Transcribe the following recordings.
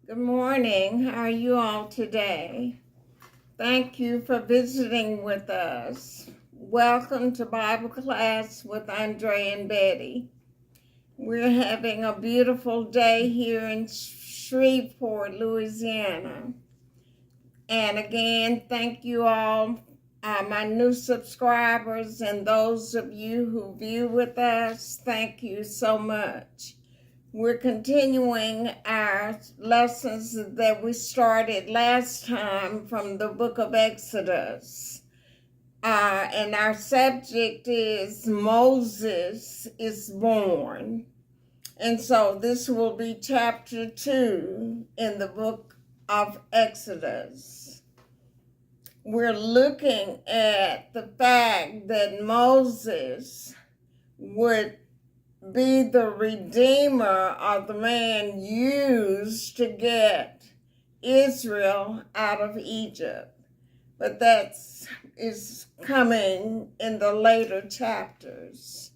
Good morning. How are you all today? Thank you for visiting with us. Welcome to Bible class with Andre and Betty. We're having a beautiful day here in Shreveport, Louisiana. And again, thank you all, my new subscribers, and those of you who view with us. Thank you so much. We're continuing our lessons that we started last time from the book of Exodus. And our subject is Moses is born. And so this will be chapter 2 in the book of Exodus. We're looking at the fact that Moses would be the redeemer or the man used to get Israel out of Egypt. But that is coming in the later chapters.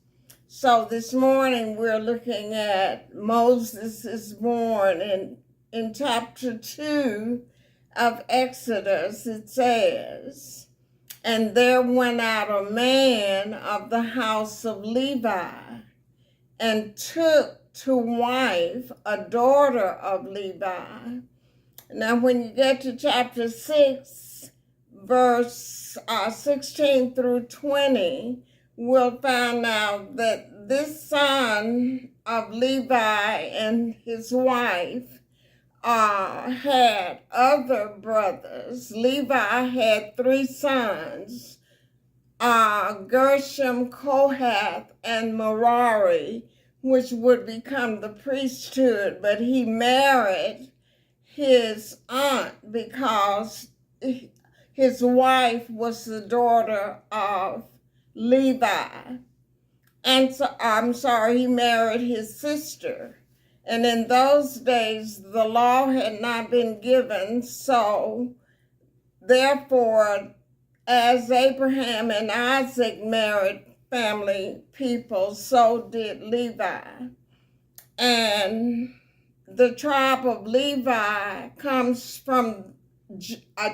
So this morning we're looking at Moses is born, and in chapter 2 of Exodus it says, "And there went out a man of the house of Levi, and took to wife a daughter of Levi." Now, when you get to chapter 6, verse 16 through 20, we'll find out that this son of Levi and his wife had other brothers. Levi had 3 sons, Gershom, Kohath, and Merari, which would become the priesthood, but he married his aunt because his wife was the daughter of Levi. And so, he married his sister. And in those days, the law had not been given, so therefore, as Abraham and Isaac married family people, so did Levi. And the tribe of Levi comes from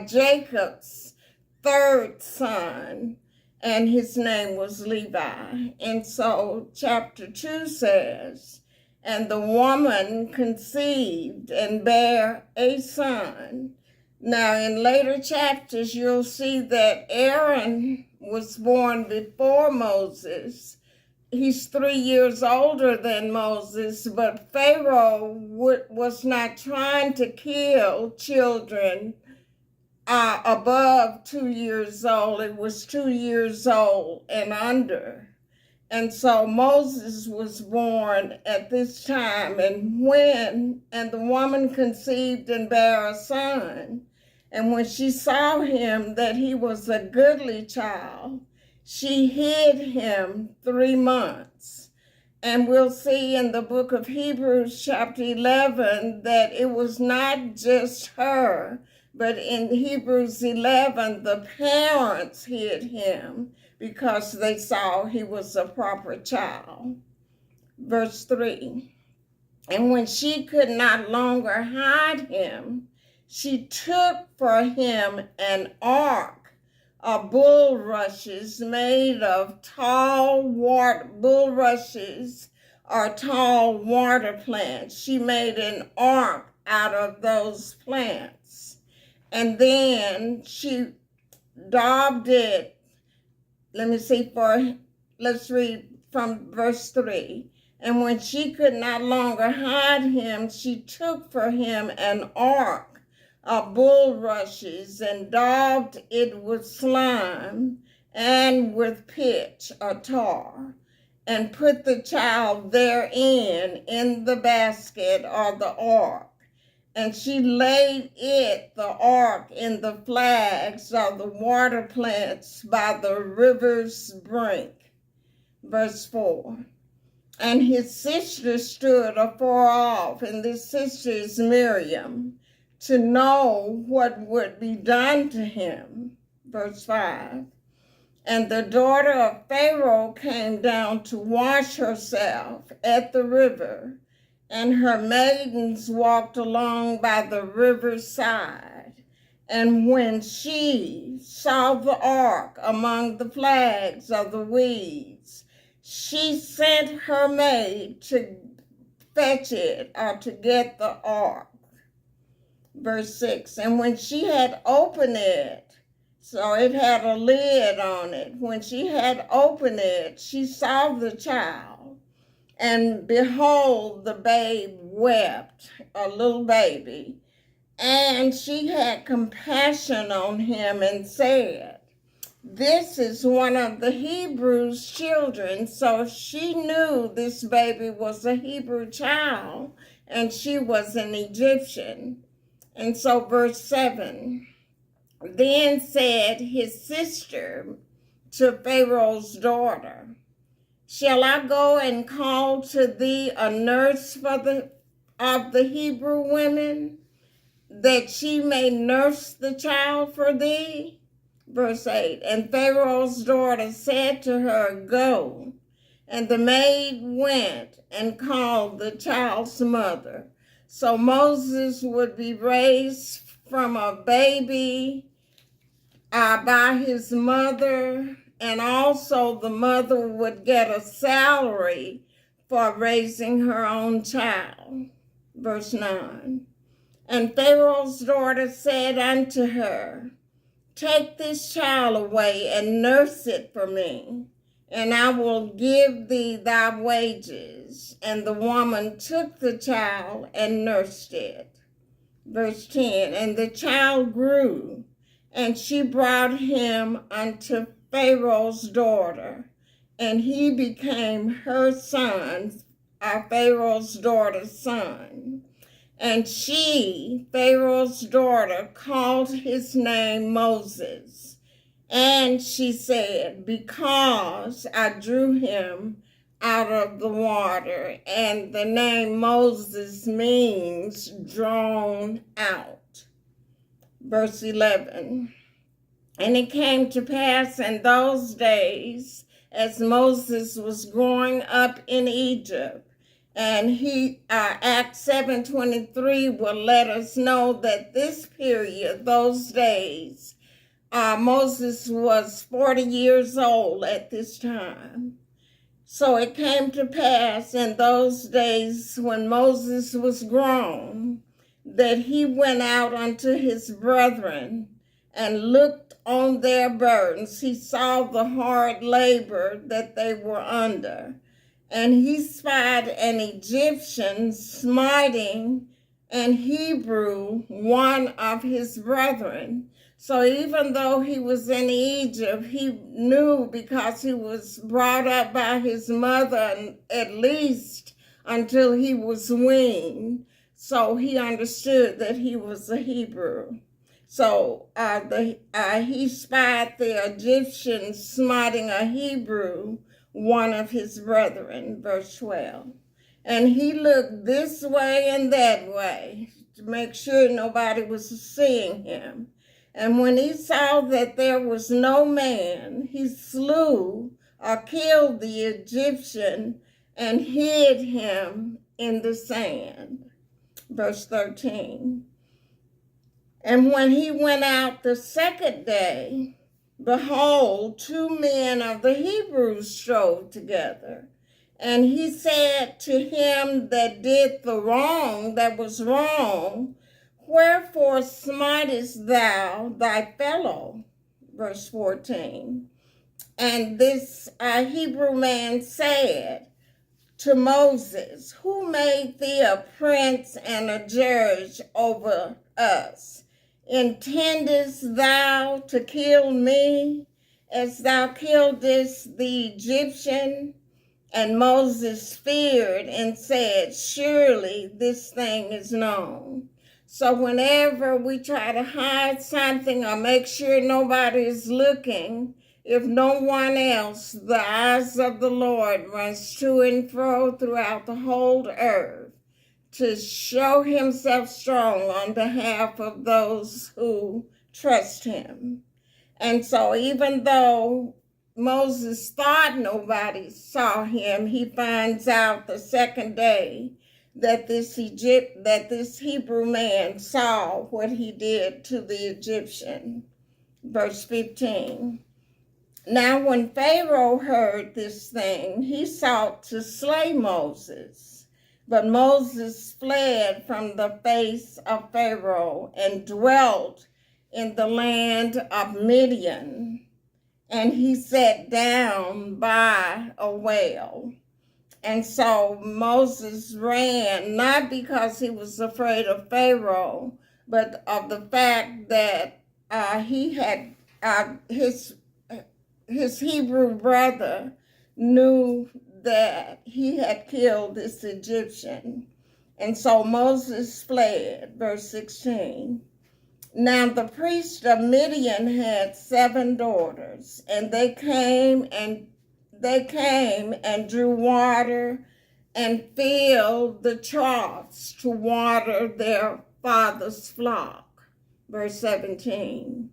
Jacob's 3rd son, and his name was Levi. And so chapter 2 says, "And the woman conceived and bare a son." Now, in later chapters, you'll see that Aaron was born before Moses. He's 3 years older than Moses, but Pharaoh was not trying to kill children above 2 years old. It was 2 years old and under. And so Moses was born at this time, and the woman conceived and bare a son. And when she saw him that he was a goodly child, she hid him 3 months. And we'll see in the book of Hebrews chapter 11 that it was not just her, but in Hebrews 11, the parents hid him because they saw he was a proper child. Verse 3, "And when she could not longer hide him, she took for him an ark of bulrushes made of bulrushes or tall water plants. She made an ark out of those plants. And then she daubed it." Let's read from verse 3. "And when she could not longer hide him, she took for him an ark of bulrushes and daubed it with slime and with pitch or tar, and put the child therein in the basket or the ark. And she laid the ark, in the flags of the water plants by the river's brink." Verse 4, "And his sister stood afar off," and this sister is Miriam, "to know what would be done to him." Verse 5, "And the daughter of Pharaoh came down to wash herself at the river, and her maidens walked along by the riverside. And when she saw the ark among the flags of the weeds, she sent her maid to fetch it, or to get the ark. Verse 6, and when she had opened it, so it had a lid on it, when she had opened it, she saw the child, and behold, the babe wept, a little baby. And she had compassion on him and said, this is one of the Hebrews' children. So she knew this baby was a Hebrew child, and she was an Egyptian. And so verse 7, then said his sister to Pharaoh's daughter, shall I go and call to thee a nurse of the Hebrew women, that she may nurse the child for thee? Verse 8, and Pharaoh's daughter said to her, go. And the maid went and called the child's mother. So Moses would be raised from a baby by his mother, and also the mother would get a salary for raising her own child. Verse 9, and Pharaoh's daughter said unto her, take this child away and nurse it for me, and I will give thee thy wages. And the woman took the child and nursed it. Verse 10, and the child grew, and she brought him unto Pharaoh's daughter, and he became her son, Pharaoh's daughter's son. And she, Pharaoh's daughter, called his name Moses. And she said, because I drew him out of the water. And the name Moses means drawn out. Verse 11, and it came to pass in those days, as Moses was growing up in Egypt, and Acts 7:23 will let us know that this period, those days, Moses was 40 years old at this time. So it came to pass in those days when Moses was grown, that he went out unto his brethren and looked on their burdens. He saw the hard labor that they were under. And he spied an Egyptian smiting an Hebrew, one of his brethren. So even though he was in Egypt, he knew, because he was brought up by his mother at least until he was weaned. So he understood that he was a Hebrew. So he spied the Egyptian smiting a Hebrew, one of his brethren, verse 12. And he looked this way and that way to make sure nobody was seeing him. And when he saw that there was no man, he slew or killed the Egyptian and hid him in the sand. Verse 13. And when he went out the second day, behold, two men of the Hebrews strove together. And he said to him that did the wrong, that was wrong, wherefore smitest thou thy fellow? Verse 14. And this Hebrew man said to Moses, who made thee a prince and a judge over us? Intendest thou to kill me as thou killedest the Egyptian? And Moses feared and said, surely this thing is known. So whenever we try to hide something or make sure nobody is looking, if no one else, the eyes of the Lord runs to and fro throughout the whole earth to show himself strong on behalf of those who trust him. And so even though Moses thought nobody saw him, he finds out the second day that this Hebrew man saw what he did to the Egyptian. Verse 15. Now when Pharaoh heard this thing, he sought to slay Moses. But Moses fled from the face of Pharaoh and dwelt in the land of Midian. And he sat down by a well. And so Moses ran, not because he was afraid of Pharaoh, but of the fact that he had his Hebrew brother knew that he had killed this Egyptian. And so Moses fled, verse 16. Now the priest of Midian had 7 daughters, and they came and drew water and filled the troughs to water their father's flock. Verse 17.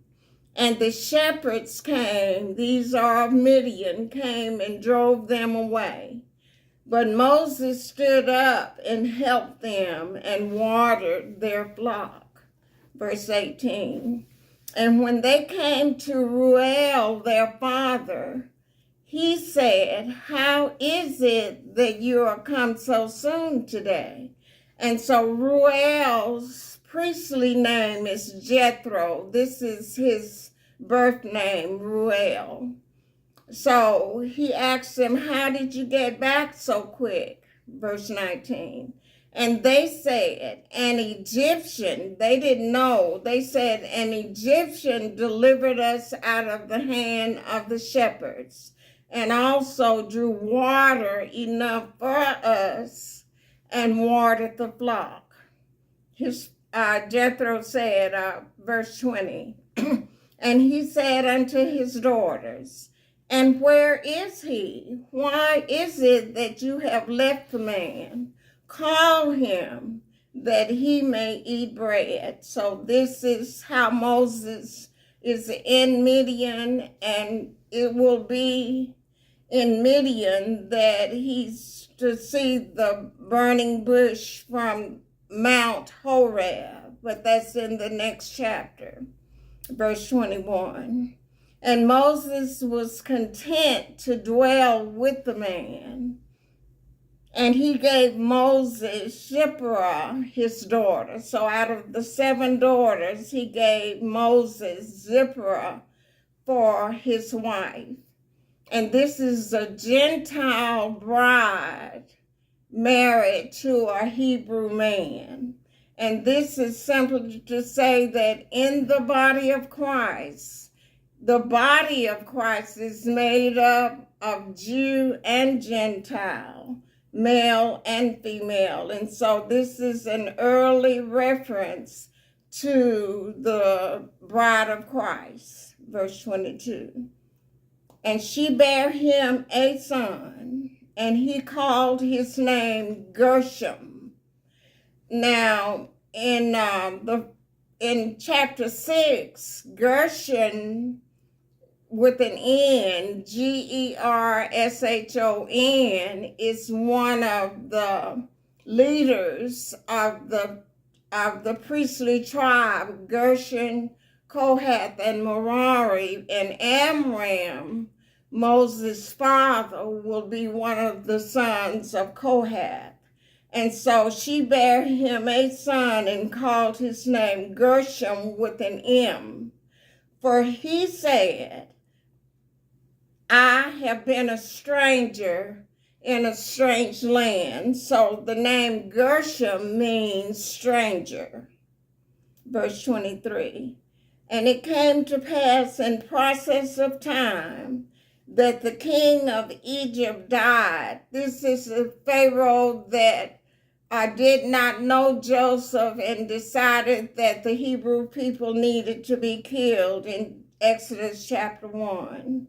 And the shepherds came, these are of Midian, came and drove them away. But Moses stood up and helped them and watered their flock. Verse 18. And when they came to Reuel, their father, he said, how is it that you are come so soon today? And so Reuel's priestly name is Jethro. This is his birth name, Reuel. So he asked him, how did you get back so quick? Verse 19. And they said, an Egyptian, they didn't know, they said, an Egyptian delivered us out of the hand of the shepherds, and also drew water enough for us and watered the flock. Jethro said, verse 20, and he said unto his daughters, and where is he? Why is it that you have left the man? Call him that he may eat bread. So this is how Moses is in Midian, and it will be in Midian that he's to see the burning bush from Mount Horeb, but that's in the next chapter, verse 21. And Moses was content to dwell with the man. And he gave Moses Zipporah, his daughter. So out of the 7 daughters, he gave Moses Zipporah for his wife. And this is a Gentile bride married to a Hebrew man. And this is simply to say that in the body of Christ is made up of Jew and Gentile, male and female. And so this is an early reference to the bride of Christ, verse 22. And she bare him a son, and he called his name Gershom. Now, in chapter 6, Gershon, with an N, Gershon, is one of the leaders of the priestly tribe, Gershon, Kohath, and Merari. And Amram, Moses' father, will be one of the sons of Kohath. And so she bare him a son and called his name Gershom with an M. For he said, I have been a stranger in a strange land. So the name Gershom means stranger. Verse 23. And it came to pass in process of time that the king of Egypt died. This is a Pharaoh that did not know Joseph and decided that the Hebrew people needed to be killed in Exodus chapter 1.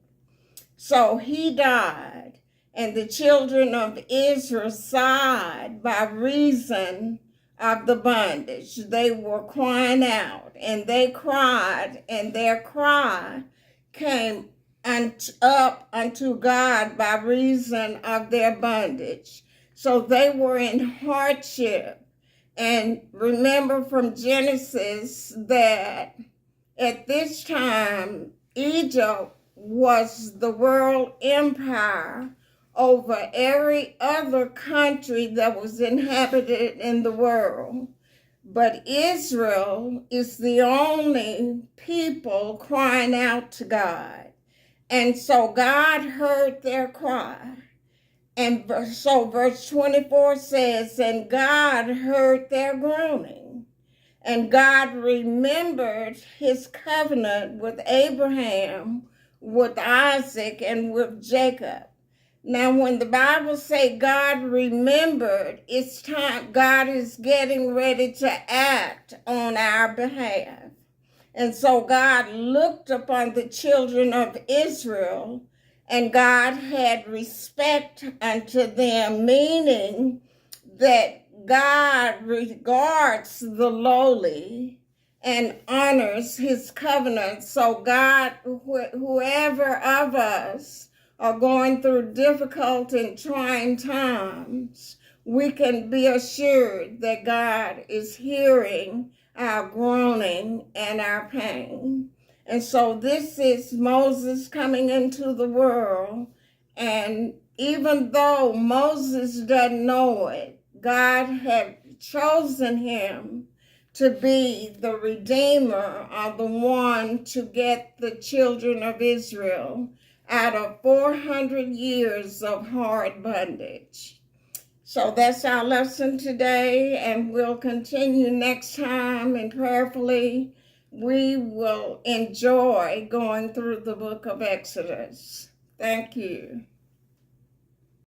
So he died, and the children of Israel sighed by reason of the bondage. They were crying out, and they cried, and their cry came up unto God by reason of their bondage. So they were in hardship. And remember from Genesis that at this time, Egypt was the world empire over every other country that was inhabited in the world. But Israel is the only people crying out to God. And so God heard their cry. And so verse 24 says, and God heard their groaning. And God remembered his covenant with Abraham, with Isaac, and with Jacob. Now, when the Bible says God remembered, it's time God is getting ready to act on our behalf. And so God looked upon the children of Israel, and God had respect unto them, meaning that God regards the lowly and honors his covenant. So God, whoever of us are going through difficult and trying times, we can be assured that God is hearing our groaning and our pain. And so this is Moses coming into the world. And even though Moses doesn't know it, God had chosen him to be the Redeemer, or the one to get the children of Israel out of 400 years of hard bondage. So that's our lesson today, and we'll continue next time, and prayerfully we will enjoy going through the book of Exodus. Thank you.